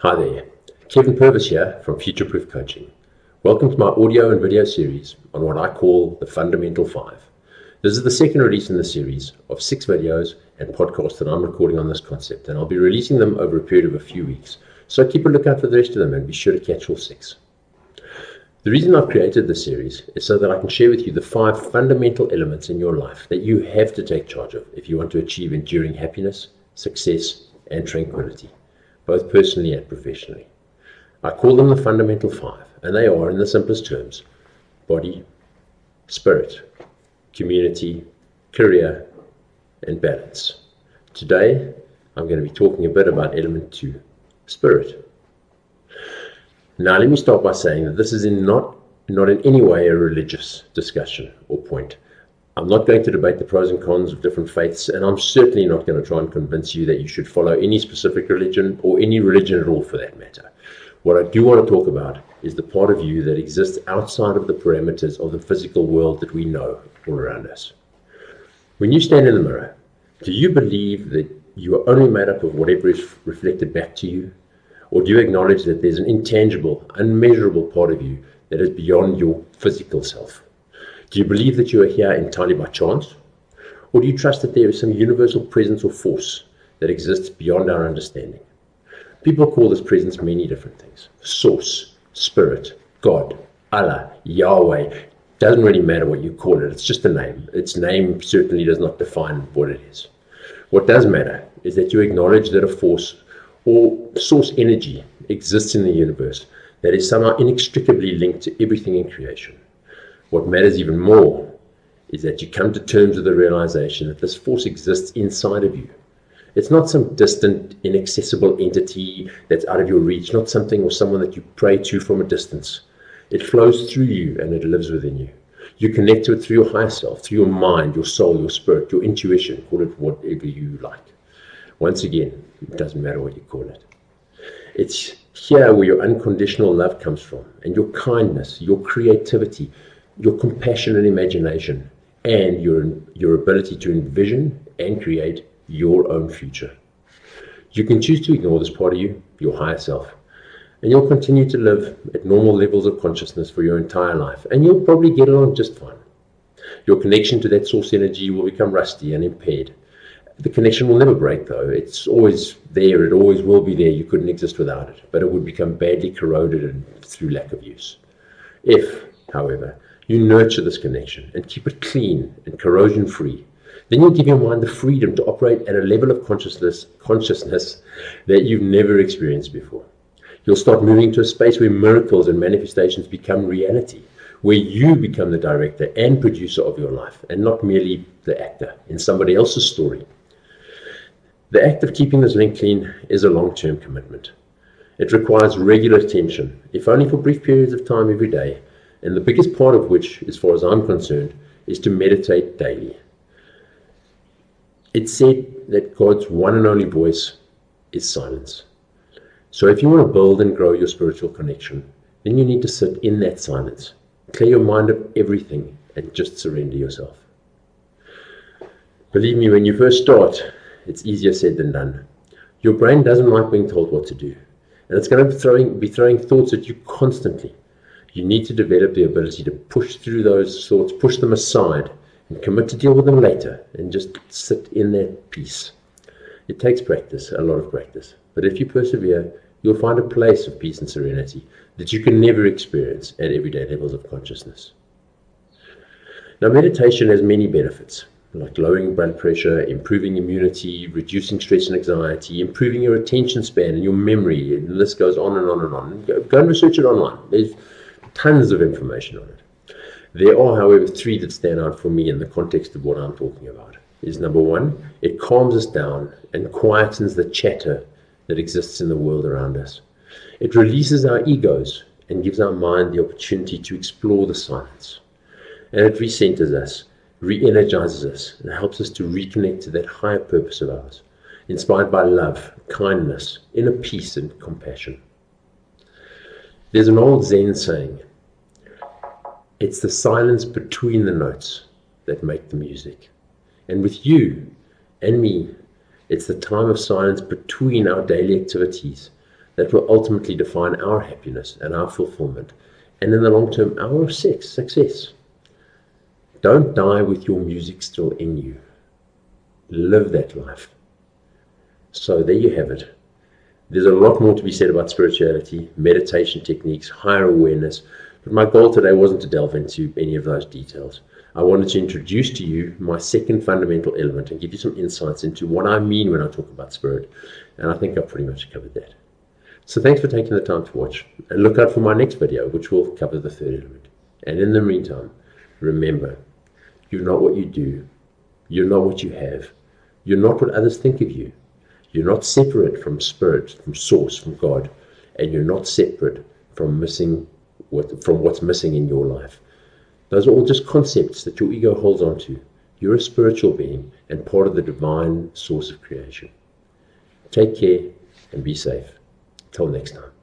Hi there, Kevin Purvis here from Futureproof Coaching. Welcome to my audio and video series on what I call the Fundamental 5. This is the second release in the series of 6 videos and podcasts that I'm recording on this concept, and I'll be releasing them over a period of a few weeks. So keep a lookout for the rest of them and be sure to catch all 6. The reason I've created this series is so that I can share with you the 5 fundamental elements in your life that you have to take charge of if you want to achieve enduring happiness, success, and tranquility, both personally and professionally. I call them the Fundamental 5, and they are, in the simplest terms, body, spirit, community, career, and balance. Today, I'm going to be talking a bit about element 2, spirit. Now, let me start by saying that this is not in any way a religious discussion or point. I'm not going to debate the pros and cons of different faiths, and I'm certainly not going to try and convince you that you should follow any specific religion or any religion at all for that matter. What I do want to talk about is the part of you that exists outside of the parameters of the physical world that we know all around us. When you stand in the mirror, do you believe that you are only made up of whatever is reflected back to you? Or do you acknowledge that there's an intangible, unmeasurable part of you that is beyond your physical self? Do you believe that you are here entirely by chance? Or do you trust that there is some universal presence or force that exists beyond our understanding? People call this presence many different things. Source, spirit, God, Allah, Yahweh. Doesn't really matter what you call it. It's just a name. Its name certainly does not define what it is. What does matter is that you acknowledge that a force or source energy exists in the universe that is somehow inextricably linked to everything in creation. What matters even more is that you come to terms with the realization that this force exists inside of you. It's not some distant, inaccessible entity that's out of your reach, not something or someone that you pray to from a distance. It flows through you and it lives within you. You connect to it through your higher self, through your mind, your soul, your spirit, your intuition, call it whatever you like. Once again, it doesn't matter what you call it. It's here where your unconditional love comes from, and your kindness, your creativity, your compassion and imagination, and your ability to envision and create your own future. You can choose to ignore this part of you, your higher self, and you'll continue to live at normal levels of consciousness for your entire life, and you'll probably get along just fine. Your connection to that source energy will become rusty and impaired. The connection will never break, though. It's always there. It always will be there. You couldn't exist without it, but it would become badly corroded and through lack of use. If, however, you nurture this connection and keep it clean and corrosion-free, then you'll give your mind the freedom to operate at a level of consciousness that you've never experienced before. You'll start moving to a space where miracles and manifestations become reality, where you become the director and producer of your life, and not merely the actor in somebody else's story. The act of keeping this link clean is a long-term commitment. It requires regular attention, if only for brief periods of time every day, and the biggest part of which, as far as I'm concerned, is to meditate daily. It's said that God's one and only voice is silence. So if you want to build and grow your spiritual connection, then you need to sit in that silence, clear your mind of everything, and just surrender yourself. Believe me, when you first start, it's easier said than done. Your brain doesn't like being told what to do, and it's going to be throwing thoughts at you constantly. You need to develop the ability to push through those thoughts, push them aside, and commit to deal with them later, and just sit in that peace. It takes practice, a lot of practice, but if you persevere, you'll find a place of peace and serenity that you can never experience at everyday levels of consciousness. Now, meditation has many benefits, like lowering blood pressure, improving immunity, reducing stress and anxiety, improving your attention span and your memory, and the list goes on and on and on. Go and research it online. There's tons of information on it. There are, however, 3 that stand out for me in the context of what I'm talking about. Is number 1, it calms us down and quietens the chatter that exists in the world around us. It releases our egos and gives our mind the opportunity to explore the silence. And it recenters us, re-energizes us, and helps us to reconnect to that higher purpose of ours, inspired by love, kindness, inner peace, and compassion. There's an old Zen saying, it's the silence between the notes that make the music. And with you and me, it's the time of silence between our daily activities that will ultimately define our happiness and our fulfillment, and in the long term, our success. Don't die with your music still in you. Live that life. So there you have it. There's a lot more to be said about spirituality, meditation techniques, higher awareness, but my goal today wasn't to delve into any of those details. I wanted to introduce to you my second fundamental element and give you some insights into what I mean when I talk about spirit, and I think I've pretty much covered that. So thanks for taking the time to watch, and look out for my next video, which will cover the third element. And in the meantime, remember, you're not what you do, you're not what you have, you're not what others think of you. You're not separate from spirit, from source, from God, and you're not separate from what's missing in your life. Those are all just concepts that your ego holds on to. You're a spiritual being and part of the divine source of creation. Take care and be safe. Till next time.